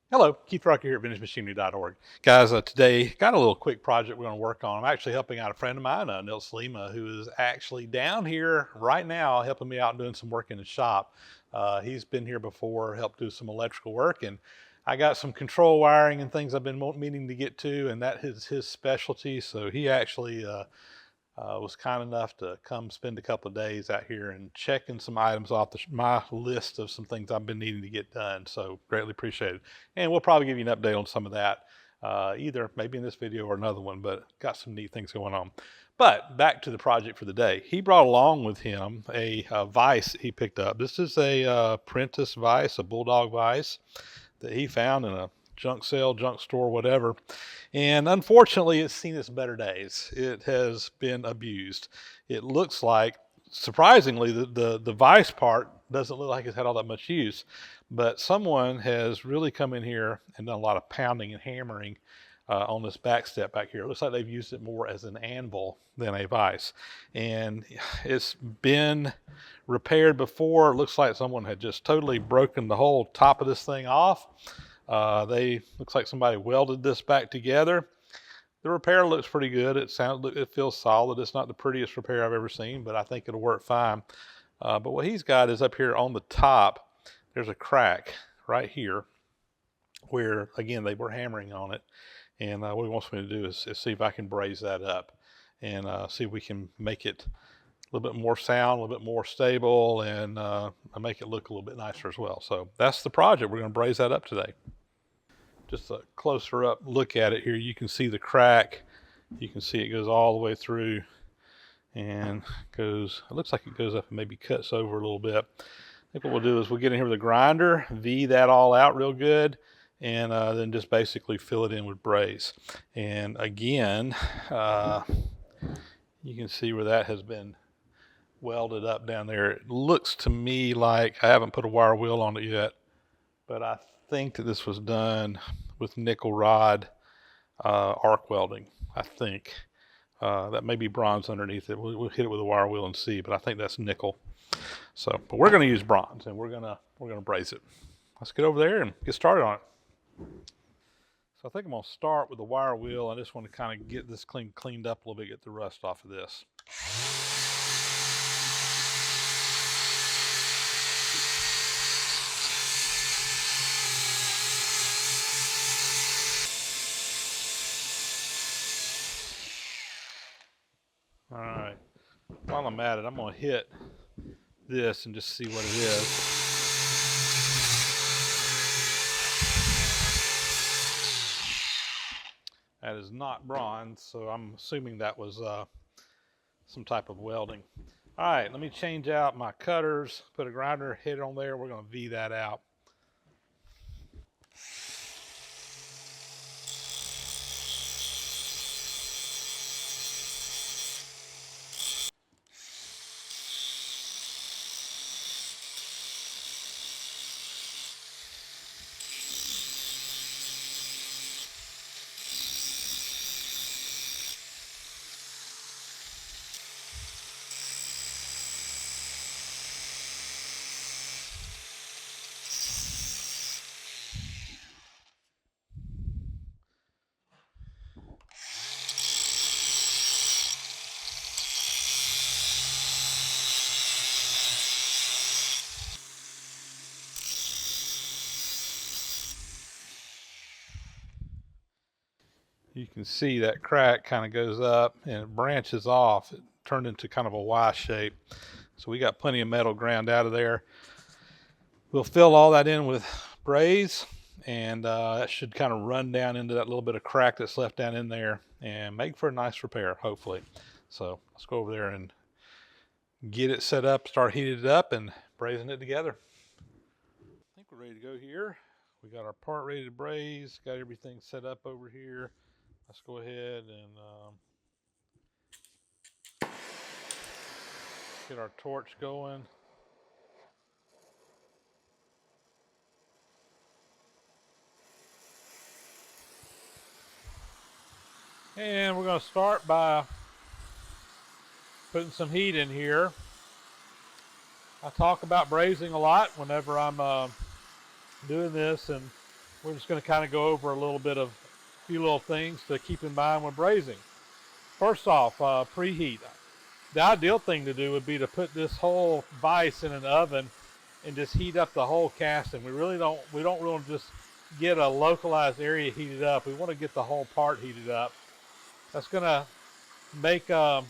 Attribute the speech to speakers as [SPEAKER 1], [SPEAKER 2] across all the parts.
[SPEAKER 1] Hello, Keith Rucker here at VintageMachinery.org. Guys, today got a little quick project we're going to work on. I'm actually helping out a friend of mine, Nils Lima, who is actually down here right now helping me out and doing some work in the shop. He's been here before, helped do some electrical work, and I got some control wiring and things I've been meaning to get to, and that is his specialty. So he actually was kind enough to come spend a couple of days out here and checking some items off my list of some things I've been needing to get done. So greatly appreciated. And we'll probably give you an update on some of that, either maybe in this video or another one, but got some neat things going on. But back to the project for the day. He brought along with him a vise he picked up. This is a Prentiss vise, a Bulldog vise that he found in a junk sale, junk store, whatever. And unfortunately, it's seen its better days. It has been abused. It looks like, surprisingly, the vise part doesn't look like it's had all that much use, but someone has really come in here and done a lot of pounding and hammering on this back step back here. It looks like they've used it more as an anvil than a vise. And it's been repaired before. It looks like someone had just totally broken the whole top of this thing off. Looks like somebody welded this back together. The repair looks pretty good. It feels solid. It's not the prettiest repair I've ever seen, but I think it'll work fine. But what he's got is up here on the top, there's a crack right here where, again, they were hammering on it. And what he wants me to do is see if I can braze that up and see if we can make it a little bit more sound, a little bit more stable, and make it look a little bit nicer as well. So that's the project. We're going to braze that up today. Just a closer up look at it here. You can see the crack. You can see it goes all the way through and goes, it looks like it goes up and maybe cuts over a little bit. I think what we'll do is we'll get in here with a grinder, V that all out real good, and then just basically fill it in with braze. And again, you can see where that has been welded up down there. It looks to me like, I haven't put a wire wheel on it yet, but I think that this was done with nickel rod arc welding. I think that may be bronze underneath it. We'll hit it with a wire wheel and see, but I think that's nickel. So, but we're going to use bronze, and we're gonna braze it. Let's get over there and get started on it. So I think I'm going to start with the wire wheel. I just want to kind of get this cleaned up a little bit, get the rust off of this. All right, while I'm at it, I'm going to hit this and just see what it is. That is not bronze, so I'm assuming that was some type of welding. All right, let me change out my cutters, put a grinder head on there. We're going to V that out. You can see that crack kind of goes up and it branches off. It turned into kind of a Y shape. So we got plenty of metal ground out of there. We'll fill all that in with braze, and that should kind of run down into that little bit of crack that's left down in there and make for a nice repair, hopefully. So let's go over there and get it set up, start heating it up and brazing it together. I think we're ready to go here. We got our part ready to braze, got everything set up over here. Let's go ahead and get our torch going. And we're going to start by putting some heat in here. I talk about brazing a lot whenever I'm doing this, and we're just going to kind of go over a few little things to keep in mind when brazing. First off, preheat. The ideal thing to do would be to put this whole vise in an oven and just heat up the whole casting. We don't really just get a localized area heated up. We want to get the whole part heated up. That's going to make the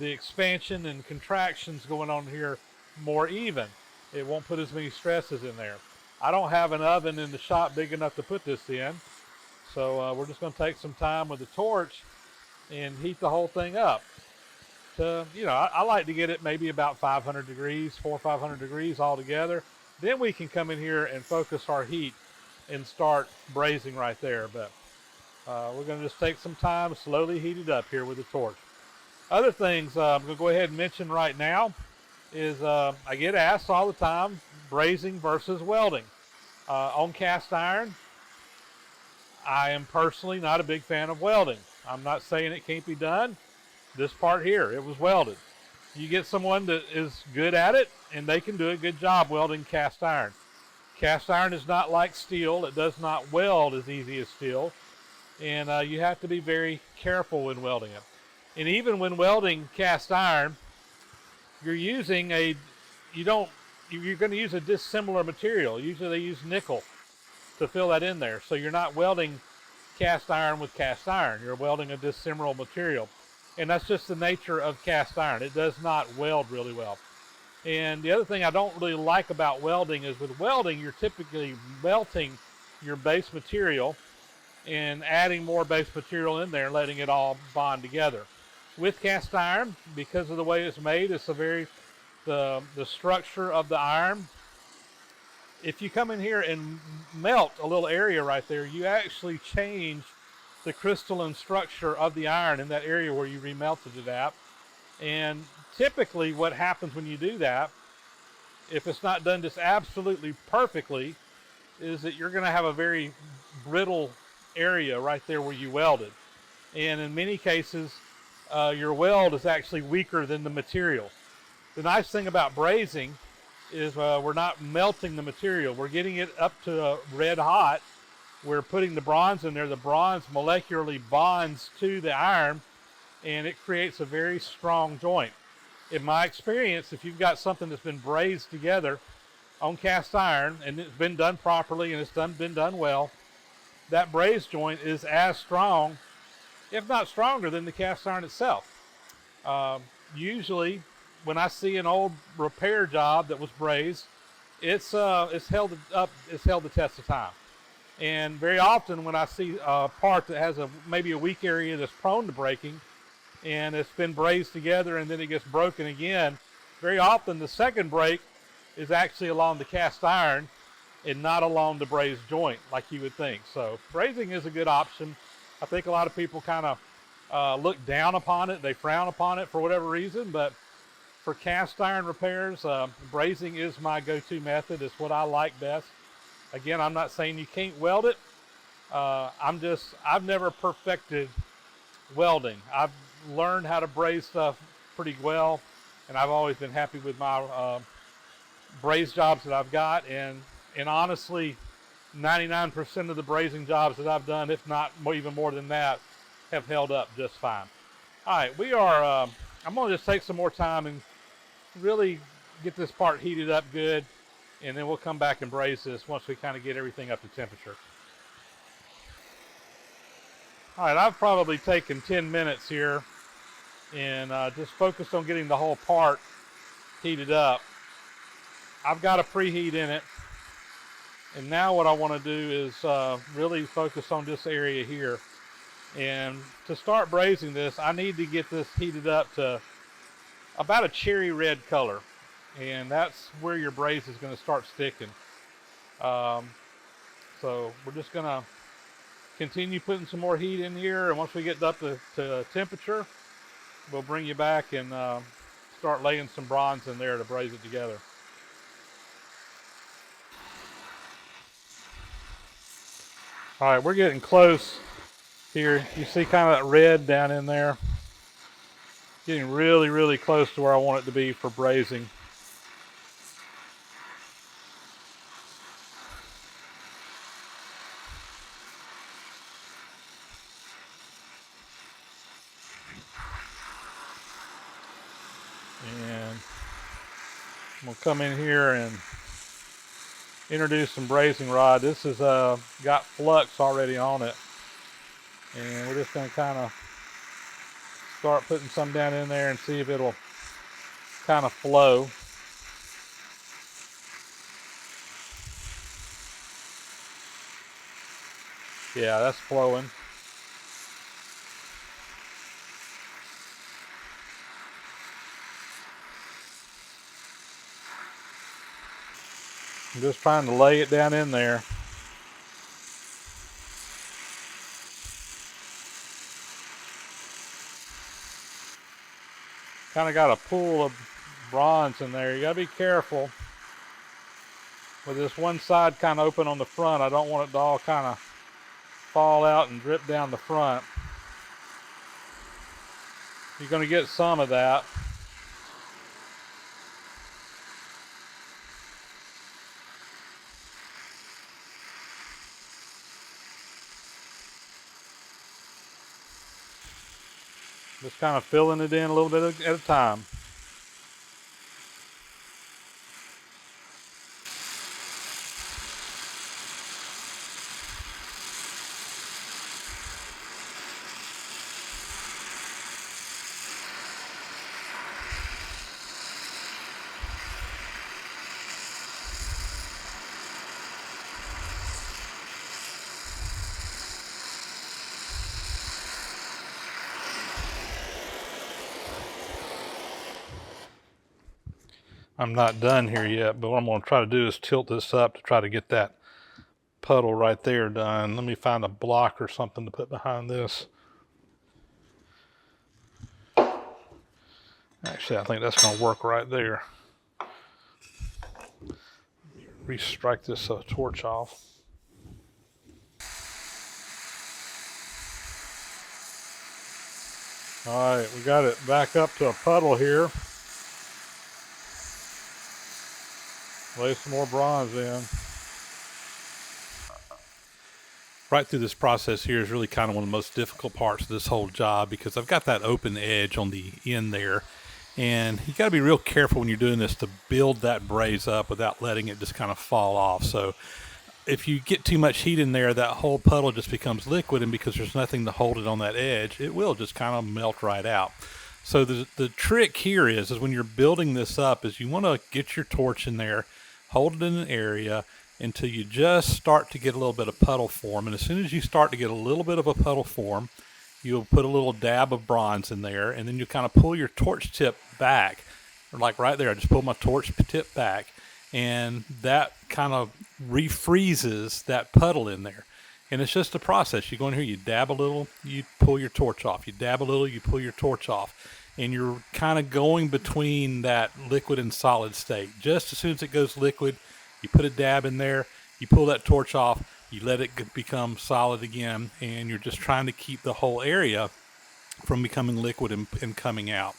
[SPEAKER 1] expansion and contractions going on here more even. It won't put as many stresses in there. I don't have an oven in the shop big enough to put this in, so we're just going to take some time with the torch and heat the whole thing up. I like to get it maybe about 500 degrees, 400 or 500 degrees altogether. Then we can come in here and focus our heat and start brazing right there. But we're going to just take some time, slowly heat it up here with the torch. Other things I'm going to go ahead and mention right now is I get asked all the time, brazing versus welding. On cast iron, I am personally not a big fan of welding. I'm not saying it can't be done. This part here, it was welded. You get someone that is good at it, and they can do a good job welding cast iron. Cast iron is not like steel. It does not weld as easy as steel, and you have to be very careful when welding it. And even when welding cast iron, you're going to use a dissimilar material. Usually they use nickel to fill that in there. So you're not welding cast iron with cast iron. You're welding a dissimilar material. And that's just the nature of cast iron. It does not weld really well. And the other thing I don't really like about welding is with welding, you're typically melting your base material and adding more base material in there, letting it all bond together. With cast iron, because of the way it's made, it's the structure of the iron. If you come in here and melt a little area right there, you actually change the crystalline structure of the iron in that area where you remelted it at. And typically what happens when you do that, if it's not done just absolutely perfectly, is that you're going to have a very brittle area right there where you welded. And in many cases, your weld is actually weaker than the material. The nice thing about brazing is we're not melting the material. We're getting it up to red hot. We're putting the bronze in there. The bronze molecularly bonds to the iron, and it creates a very strong joint. In my experience, if you've got something that's been brazed together on cast iron, and it's been done properly and it's been done well, that braze joint is as strong, if not stronger, than the cast iron itself. Usually, when I see an old repair job that was brazed, it's held the test of time. And very often when I see a part that has maybe a weak area that's prone to breaking, and it's been brazed together and then it gets broken again, very often the second break is actually along the cast iron and not along the brazed joint like you would think. So brazing is a good option. I think a lot of people kind of look down upon it. They frown upon it for whatever reason, but for cast iron repairs, brazing is my go-to method. It's what I like best. Again, I'm not saying you can't weld it. I've never perfected welding. I've learned how to braze stuff pretty well, and I've always been happy with my braze jobs that I've got. And honestly, 99% of the brazing jobs that I've done, if not even more than that, have held up just fine. All right, I'm going to just take some more time and really get this part heated up good, and then we'll come back and braze this once we kind of get everything up to temperature. All right, I've probably taken 10 minutes here and just focused on getting the whole part heated up. I've got a preheat in it, and now what I want to do is really focus on this area here. And to start brazing this, I need to get this heated up to about a cherry red color, and that's where your braze is going to start sticking. So we're just going to continue putting some more heat in here, and once we get up to temperature, we'll bring you back and start laying some bronze in there to braze it together. All right, we're getting close here. You see kind of that red down in there. Getting really, really close to where I want it to be for brazing. And I'm gonna come in here and introduce some brazing rod. This has got flux already on it, and we're just gonna kind of start putting some down in there and see if it'll kind of flow. Yeah, that's flowing. I'm just trying to lay it down in there. Kind of got a pool of bronze in there. You gotta be careful with this one side kind of open on the front. I don't want it to all kind of fall out and drip down the front. You're gonna get some of that. Just kind of filling it in a little bit at a time. I'm not done here yet, but what I'm going to try to do is tilt this up to try to get that puddle right there done. Let me find a block or something to put behind this. Actually, I think that's going to work right there. Restrike this torch off. All right, we got it back up to a puddle here. Lay some more bronze in. Right through this process here is really kind of one of the most difficult parts of this whole job, because I've got that open edge on the end there, and you got to be real careful when you're doing this to build that braze up without letting it just kind of fall off. So if you get too much heat in there, that whole puddle just becomes liquid, and because there's nothing to hold it on that edge, it will just kind of melt right out. So the trick here is when you're building this up is you want to get your torch in there, hold it in an area until you just start to get a little bit of puddle form. And as soon as you start to get a little bit of a puddle form, you'll put a little dab of bronze in there, and then you kind of pull your torch tip back, like right there. I just pull my torch tip back, and that kind of refreezes that puddle in there. And it's just a process. You go in here, you dab a little, you pull your torch off. You dab a little, you pull your torch off. And you're kind of going between that liquid and solid state. Just as soon as it goes liquid, you put a dab in there, you pull that torch off, you let it become solid again, and you're just trying to keep the whole area from becoming liquid and coming out.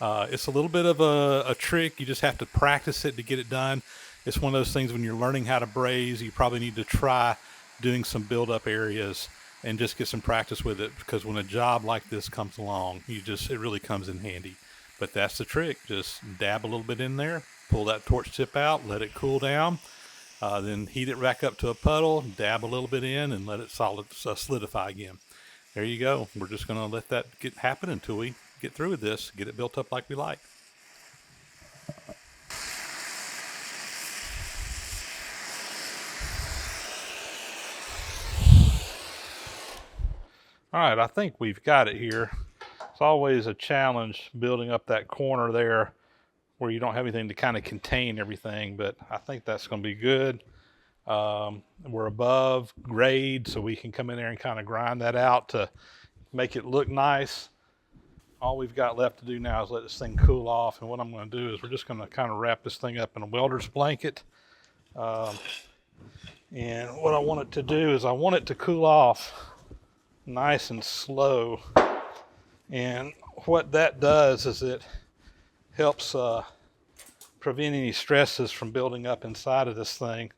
[SPEAKER 1] It's a little bit of a trick. You just have to practice it to get it done. It's one of those things when you're learning how to braze, you probably need to try doing some build-up areas and just get some practice with it, because when a job like this comes along, it really comes in handy. But that's the trick. Just dab a little bit in there, pull that torch tip out, let it cool down, then heat it back up to a puddle, dab a little bit in, and let it solidify again. There you go. We're just going to let that happen until we get through with this, get it built up like we like. All right, I think we've got it here. It's always a challenge building up that corner there where you don't have anything to kind of contain everything, but I think that's going to be good. We're above grade, so we can come in there and kind of grind that out to make it look nice. All we've got left to do now is let this thing cool off, and what I'm going to do is we're just going to kind of wrap this thing up in a welder's blanket. And what I want it to do is I want it to cool off nice and slow, and what that does is it helps prevent any stresses from building up inside of this thing.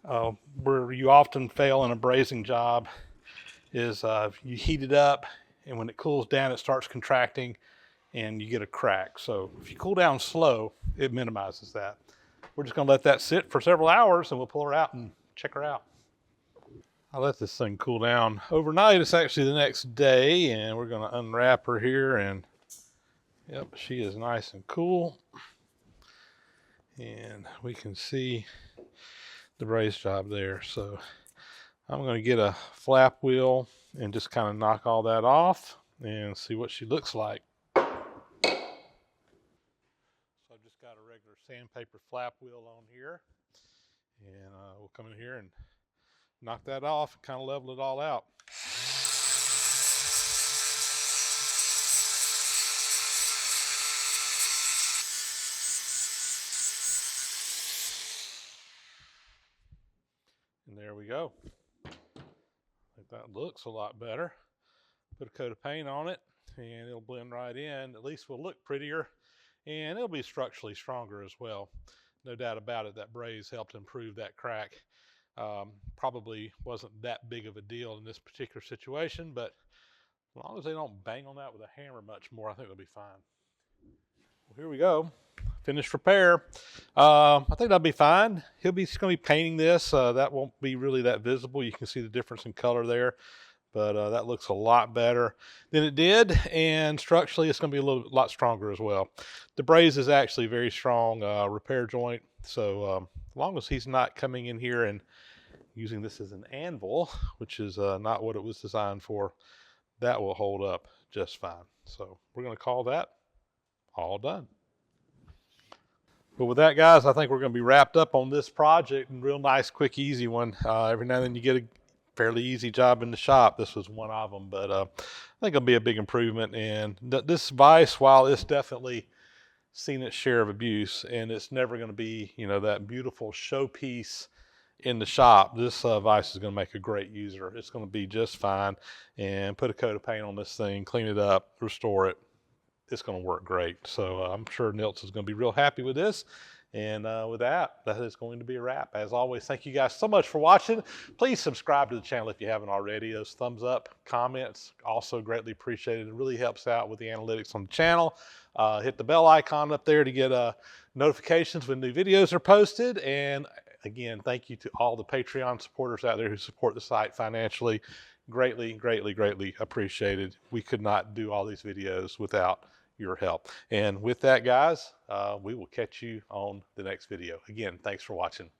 [SPEAKER 1] Where you often fail in a brazing job is you heat it up, and when it cools down it starts contracting, and you get a crack. So if you cool down slow, it minimizes that. We're just gonna let that sit for several hours and we'll pull her out and check her out. I let this thing cool down overnight. It's actually the next day, and we're gonna unwrap her here, and yep, she is nice and cool. And we can see the braze job there. So I'm gonna get a flap wheel and just kind of knock all that off and see what she looks like. So I've just got a regular sandpaper flap wheel on here, and we'll come in here and knock that off and kind of level it all out. And there we go. I think that looks a lot better. Put a coat of paint on it and it'll blend right in. At least will look prettier, and it'll be structurally stronger as well. No doubt about it, that braze helped improve that crack. Probably wasn't that big of a deal in this particular situation, but as long as they don't bang on that with a hammer much more, I think they'll be fine. Well, here we go. Finished repair. I think that'll be fine. He's going to be painting this. That won't be really that visible. You can see the difference in color there, but that looks a lot better than it did. And structurally, it's going to be a lot stronger as well. The braze is actually very strong repair joint. So as long as he's not coming in here and using this as an anvil, which is not what it was designed for, that will hold up just fine. So we're going to call that all done. But with that, guys, I think we're going to be wrapped up on this project. And real nice, quick, easy one. Every now and then you get a fairly easy job in the shop. This was one of them, but I think it'll be a big improvement. And this vise, while it's definitely seen its share of abuse, and it's never going to be, you know, that beautiful showpiece in the shop, this vise is going to make a great user. It's going to be just fine. And put a coat of paint on this thing, clean it up, restore it. It's going to work great. So I'm sure Nils is going to be real happy with this. And with that, that is going to be a wrap. As always, thank you guys so much for watching. Please subscribe to the channel if you haven't already. Those thumbs up, comments, also greatly appreciated. It really helps out with the analytics on the channel. Hit the bell icon up there to get notifications when new videos are posted. And again, thank you to all the Patreon supporters out there who support the site financially. Greatly, greatly, greatly appreciated. We could not do all these videos without your help. And with that, guys, we will catch you on the next video. Again, thanks for watching.